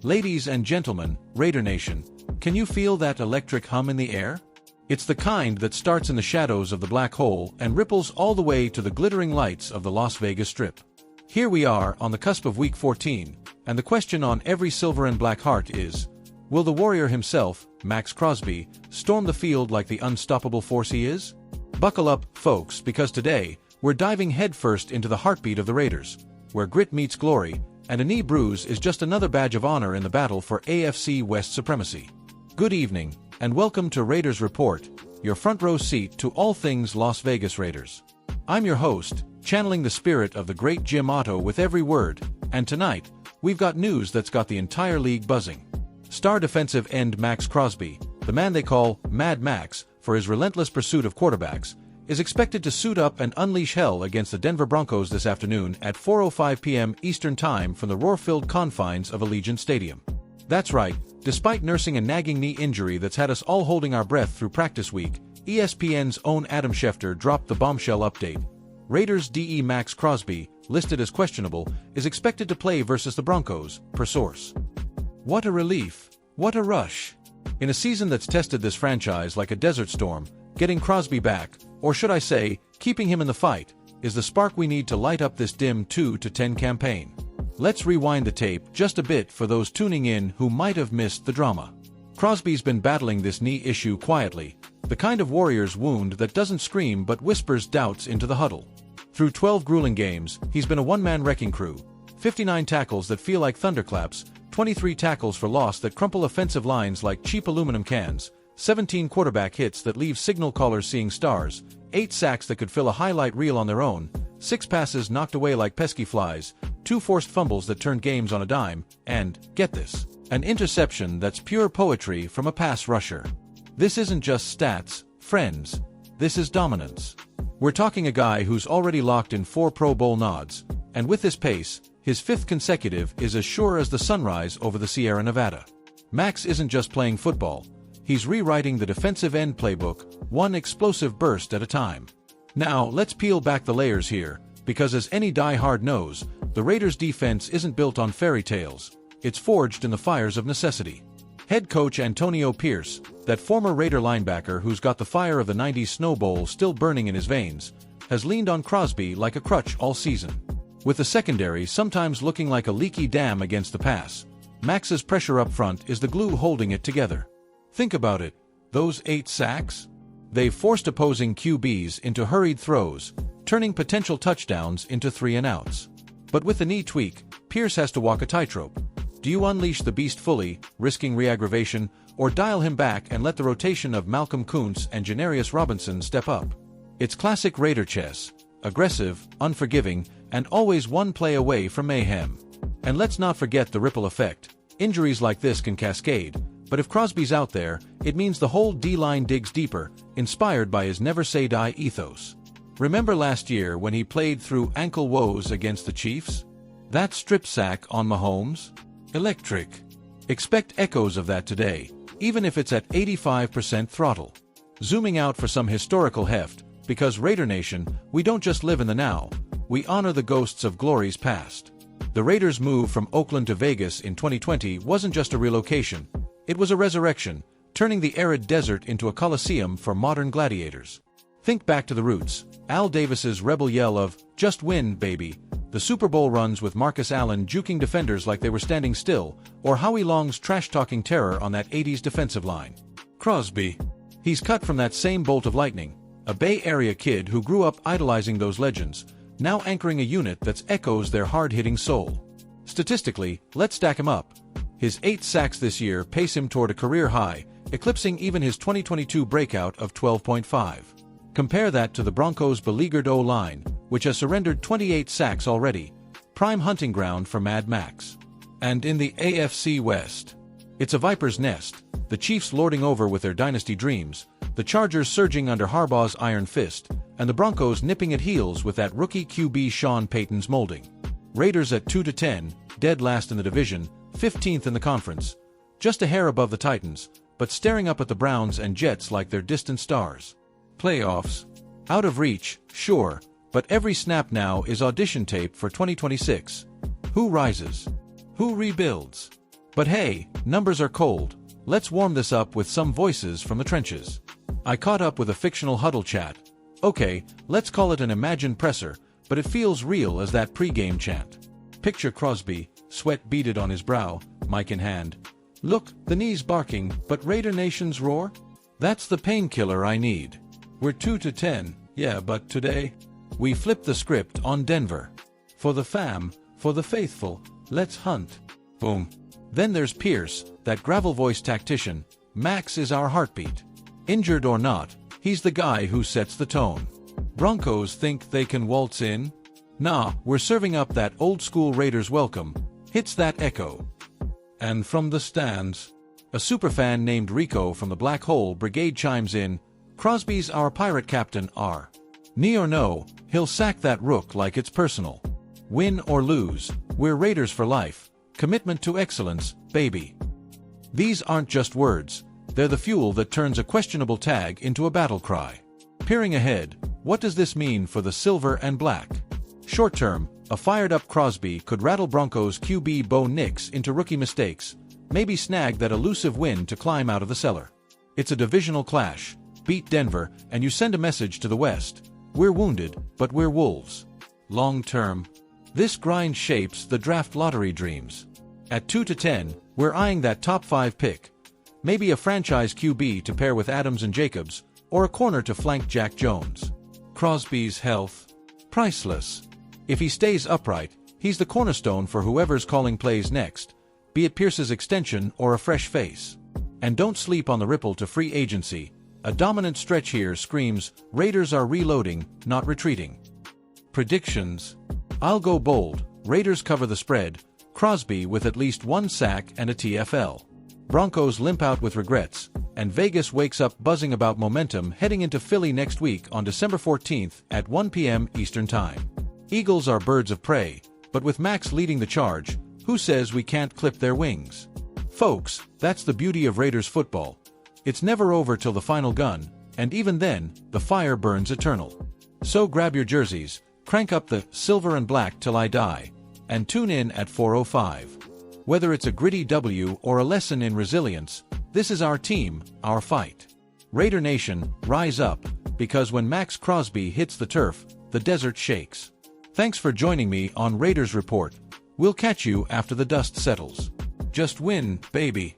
Ladies and gentlemen, Raider Nation, can you feel that electric hum in the air? It's the kind that starts in the shadows of the black hole and ripples all the way to the glittering lights of the Las Vegas Strip. Here we are on the cusp of Week 14, and the question on every silver and black heart is, will the Warrior himself, Max Crosby, storm the field like the unstoppable force he is? Buckle up, folks, because today, we're diving headfirst into the heartbeat of the Raiders, where grit meets glory, and a knee bruise is just another badge of honor in the battle for AFC West supremacy. Good evening, and welcome to Raiders Report, your front row seat to all things Las Vegas Raiders. I'm your host, channeling the spirit of the great Jim Otto with every word, and tonight, we've got news that's got the entire league buzzing. Star defensive end Max Crosby, the man they call Mad Max for his relentless pursuit of quarterbacks, is expected to suit up and unleash hell against the Denver Broncos this afternoon at 4:05 p.m. Eastern Time from the roar-filled confines of Allegiant Stadium. That's right, despite nursing a nagging knee injury that's had us all holding our breath through practice week, ESPN's own Adam Schefter dropped the bombshell update. Raiders DE Max Crosby, listed as questionable, is expected to play versus the Broncos, per source. What a relief! What a rush! In a season that's tested this franchise like a desert storm, getting Crosby back, or should I say, keeping him in the fight, is the spark we need to light up this dim 2-10 campaign. Let's rewind the tape just a bit for those tuning in who might have missed the drama. Crosby's been battling this knee issue quietly, the kind of Warrior's wound that doesn't scream but whispers doubts into the huddle. Through 12 grueling games, he's been a one-man wrecking crew, 59 tackles that feel like thunderclaps, 23 tackles for loss that crumple offensive lines like cheap aluminum cans, 17 quarterback hits that leave signal callers seeing stars, 8 sacks that could fill a highlight reel on their own, 6 passes knocked away like pesky flies, 2 forced fumbles that turned games on a dime, and, get this, an interception that's pure poetry from a pass rusher. This isn't just stats, friends. This is dominance. We're talking a guy who's already locked in 4 Pro Bowl nods, and with this pace, his 5th consecutive is as sure as the sunrise over the Sierra Nevada. Max isn't just playing football. He's rewriting the defensive end playbook, one explosive burst at a time. Now, let's peel back the layers here, because as any die-hard knows, the Raiders' defense isn't built on fairy tales. It's forged in the fires of necessity. Head coach Antonio Pierce, that former Raider linebacker who's got the fire of the 90s Snow Bowl still burning in his veins, has leaned on Crosby like a crutch all season. With the secondary sometimes looking like a leaky dam against the pass, Max's pressure up front is the glue holding it together. Think about it, those 8 sacks? They've forced opposing QBs into hurried throws, turning potential touchdowns into 3-and-outs. But with the knee tweak, Pierce has to walk a tightrope. Do you unleash the beast fully, risking re-aggravation, or dial him back and let the rotation of Malcolm Kuntz and Janarius Robinson step up? It's classic Raider chess, aggressive, unforgiving, and always one play away from mayhem. And let's not forget the ripple effect. Injuries like this can cascade, but if Crosby's out there, it means the whole D-line digs deeper, inspired by his never-say-die ethos. Remember last year when he played through ankle woes against the Chiefs? That strip sack on Mahomes? Electric. Expect echoes of that today, even if it's at 85% throttle. Zooming out for some historical heft, because Raider Nation, we don't just live in the now, we honor the ghosts of glories past. The Raiders' move from Oakland to Vegas in 2020 wasn't just a relocation. It was a resurrection, turning the arid desert into a coliseum for modern gladiators. Think back to the roots, Al Davis's rebel yell of, "Just win, baby," the Super Bowl runs with Marcus Allen juking defenders like they were standing still, or Howie Long's trash-talking terror on that 80s defensive line. Crosby. He's cut from that same bolt of lightning, a Bay Area kid who grew up idolizing those legends, now anchoring a unit that echoes their hard-hitting soul. Statistically, let's stack him up. His 8 sacks this year pace him toward a career high, eclipsing even his 2022 breakout of 12.5. Compare that to the Broncos' beleaguered O-line, which has surrendered 28 sacks already, prime hunting ground for Mad Max. And in the AFC West, it's a viper's nest, the Chiefs lording over with their dynasty dreams, the Chargers surging under Harbaugh's iron fist, and the Broncos nipping at heels with that rookie QB Sean Payton's molding. Raiders at 2-10, dead last in the division, 15th in the conference, just a hair above the Titans, but staring up at the Browns and Jets like they're distant stars. Playoffs? Out of reach, sure, but every snap now is audition tape for 2026. Who rises? Who rebuilds? But hey, numbers are cold. Let's warm this up with some voices from the trenches. I caught up with a fictional huddle chat. Okay, let's call it an imagined presser, but it feels real as that pre-game chant. Picture Crosby, sweat beaded on his brow, mic in hand. Look, the knees barking, but Raider Nation's roar? That's the painkiller I need. We're 2-10, yeah, but today, we flip the script on Denver. For the fam, for the faithful, let's hunt. Boom. Then there's Pierce, that gravel voice tactician. Max is our heartbeat. Injured or not, he's the guy who sets the tone. Broncos think they can waltz in? Nah, we're serving up that old-school Raiders welcome. Hits that echo. And from the stands, a superfan named Rico from the Black Hole Brigade chimes in, Crosby's our pirate captain, R. Knee or no, he'll sack that rook like it's personal. Win or lose, we're Raiders for life. Commitment to excellence, baby. These aren't just words, they're the fuel that turns a questionable tag into a battle cry. Peering ahead, what does this mean for the silver and black? Short term, a fired-up Crosby could rattle Broncos QB Bo Nix into rookie mistakes, maybe snag that elusive win to climb out of the cellar. It's a divisional clash. Beat Denver, and you send a message to the West. We're wounded, but we're Wolves. Long term, this grind shapes the draft lottery dreams. At 2-10, we're eyeing that top 5 pick. Maybe a franchise QB to pair with Adams and Jacobs, or a corner to flank Jack Jones. Crosby's health? Priceless. If he stays upright, he's the cornerstone for whoever's calling plays next, be it Pierce's extension or a fresh face. And don't sleep on the ripple to free agency. A dominant stretch here screams, Raiders are reloading, not retreating. Predictions. I'll go bold. Raiders cover the spread, Crosby with at least 1 sack and a TFL. Broncos limp out with regrets, and Vegas wakes up buzzing about momentum heading into Philly next week on December 14th at 1 p.m. Eastern Time. Eagles are birds of prey, but with Max leading the charge, who says we can't clip their wings? Folks, that's the beauty of Raiders football. It's never over till the final gun, and even then, the fire burns eternal. So grab your jerseys, crank up the silver and black till I die, and tune in at 4:05. Whether it's a gritty W or a lesson in resilience, this is our team, our fight. Raider Nation, rise up, because when Max Crosby hits the turf, the desert shakes. Thanks for joining me on Raiders Report. We'll catch you after the dust settles. Just win, baby.